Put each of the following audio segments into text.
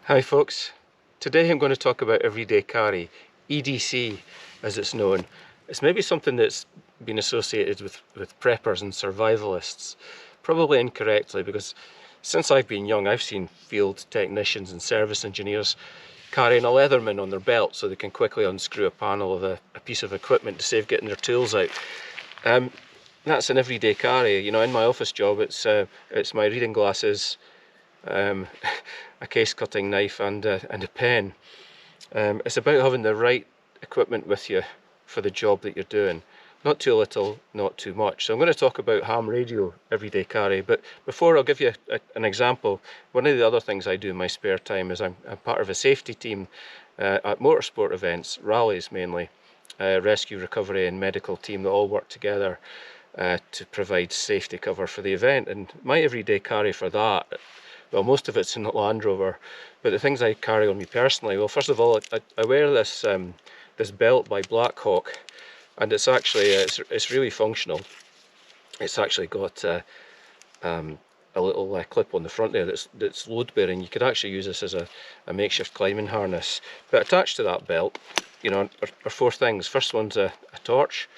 Hi folks, today I'm going to talk about everyday carry, EDC as it's known. It's maybe something that's been associated with preppers and survivalists, probably incorrectly, because since I've been young I've seen field technicians and service engineers carrying a Leatherman on their belt so they can quickly unscrew a panel of a piece of equipment to save getting their tools out. That's an everyday carry. You know, in my office job it's my reading glasses, a case cutting knife and a pen. It's about having the right equipment with you for the job that you're doing. Not too little, not too much. So I'm going to talk about ham radio everyday carry, but before I'll give you an example. One of the other things I do in my spare time is I'm part of a safety team at motorsport events, rallies mainly, rescue, recovery and medical team that all work together to provide safety cover for the event. And my everyday carry for that, well, most of it's in the Land Rover, but the things I carry on me personally, well, first of all, I wear this this belt by Blackhawk, and it's actually it's really functional. It's actually got a little clip on the front there that's load bearing. You could actually use this as a makeshift climbing harness. But attached to that belt, you know, are four things. First one's a torch,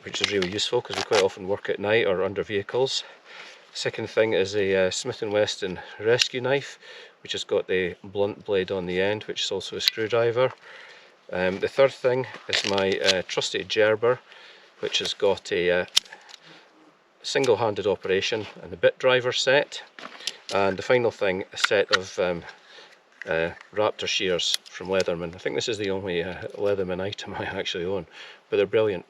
which is really useful because we quite often work at night or under vehicles. Second thing is a Smith & Wesson rescue knife, which has got the blunt blade on the end, which is also a screwdriver. The third thing is my trusty gerber, which has got a single-handed operation and a bit driver set. And the final thing, a set of Raptor shears from Leatherman. I think this is the only Leatherman item I actually own, but they're brilliant.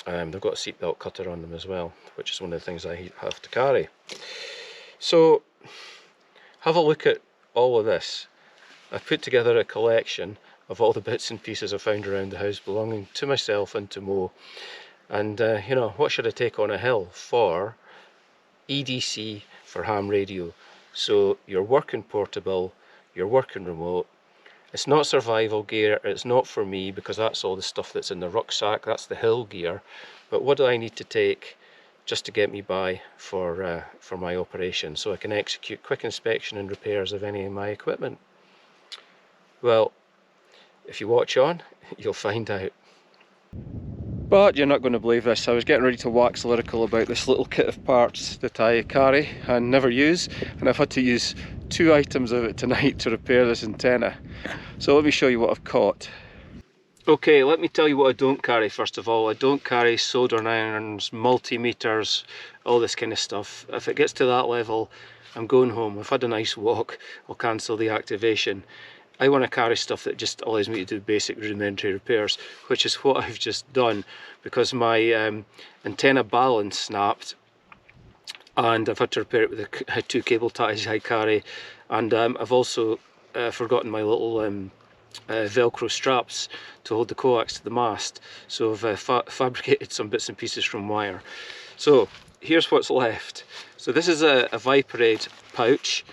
They've got a seatbelt cutter on them as well, which is one of the things I have to carry. So have a look at all of this. I've put together a collection of all the bits and pieces I found around the house belonging to myself and to Mo. And you know, what should I take on a hill for? EDC for ham radio. So you're working portable, you're working remote. It's not survival gear, it's not for me because that's all the stuff that's in the rucksack, that's the hill gear. But what do I need to take just to get me by for my operation so I can execute quick inspection and repairs of any of my equipment? Well, if you watch on, you'll find out. But you're not going to believe this. I was getting ready to wax lyrical about this little kit of parts that I carry and never use, and I've had to use 2 items of it tonight to repair this antenna. So let me show you what I've caught. Okay, let me tell you what I don't carry first of all. I don't carry soldering irons, multimeters, all this kind of stuff. If it gets to that level, I'm going home. I've had a nice walk, I'll cancel the activation. I want to carry stuff that just allows me to do basic rudimentary repairs, which is what I've just done, because my antenna balance snapped and I've had to repair it with the 2 cable ties I carry, and I've also forgotten my little Velcro straps to hold the coax to the mast, so I've fabricated some bits and pieces from wire. So here's what's left. So this is a Viperade pouch,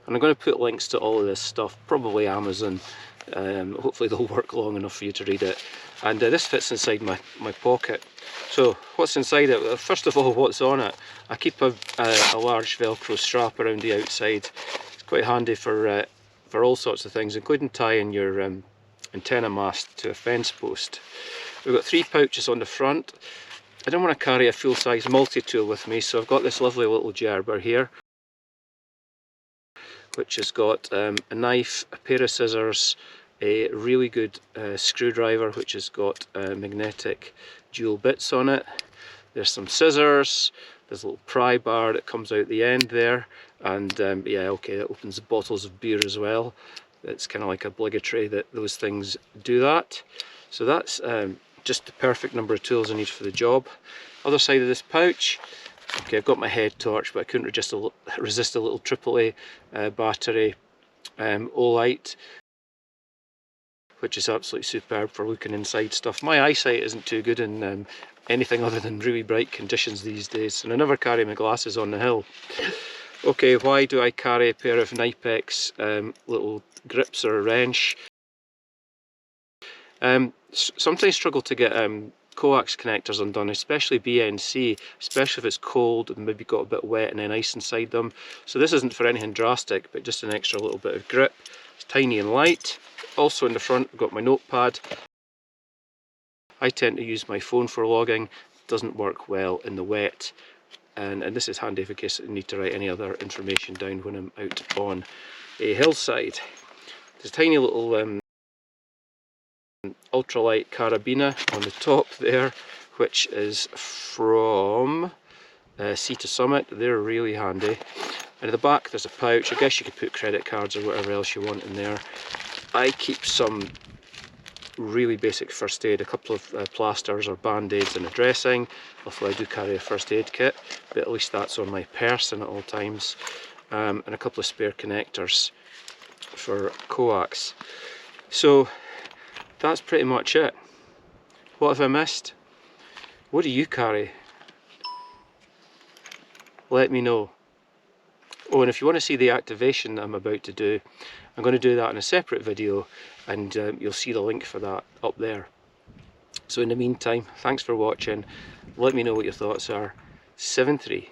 and I'm going to put links to all of this stuff, probably Amazon. Hopefully they'll work long enough for you to read it. And this fits inside my pocket. So what's inside it? Well, first of all, what's on it? I keep a large Velcro strap around the outside. It's quite handy for all sorts of things, including tying your antenna mast to a fence post. We've got 3 pouches on the front. I don't want to carry a full-size multi-tool with me, so I've got this lovely little gerber here, which has got a knife, a pair of scissors, a really good screwdriver which has got magnetic dual bits on it. There's some scissors, there's a little pry bar that comes out the end there, and yeah, okay, that opens the bottles of beer as well. It's kind of like obligatory that those things do that. So that's just the perfect number of tools I need for the job. Other side of this pouch, okay, I've got my head torch, but I couldn't resist a little AAA battery, Olight, which is absolutely superb for looking inside stuff. My eyesight isn't too good in anything other than really bright conditions these days, and I never carry my glasses on the hill. Okay, why do I carry a pair of Knipex little grips or a wrench? Sometimes struggle to get coax connectors undone, especially BNC, especially if it's cold and maybe got a bit wet and then ice inside them. So this isn't for anything drastic, but just an extra little bit of grip. It's tiny and light. Also in the front, I've got my notepad. I tend to use my phone for logging. It doesn't work well in the wet. And this is handy in case I need to write any other information down when I'm out on a hillside. There's a tiny little ultralight carabiner on the top there, which is from Sea to Summit. They're really handy. And at the back there's a pouch. I guess you could put credit cards or whatever else you want in there. I keep some really basic first aid, a couple of plasters or band-aids and a dressing, although I do carry a first aid kit, but at least that's on my person at all times, and a couple of spare connectors for coax. So that's pretty much it. What have I missed? What do you carry? Let me know. Oh, and if you want to see the activation that I'm about to do, I'm going to do that in a separate video, and you'll see the link for that up there. So in the meantime, thanks for watching. Let me know what your thoughts are. 7-3.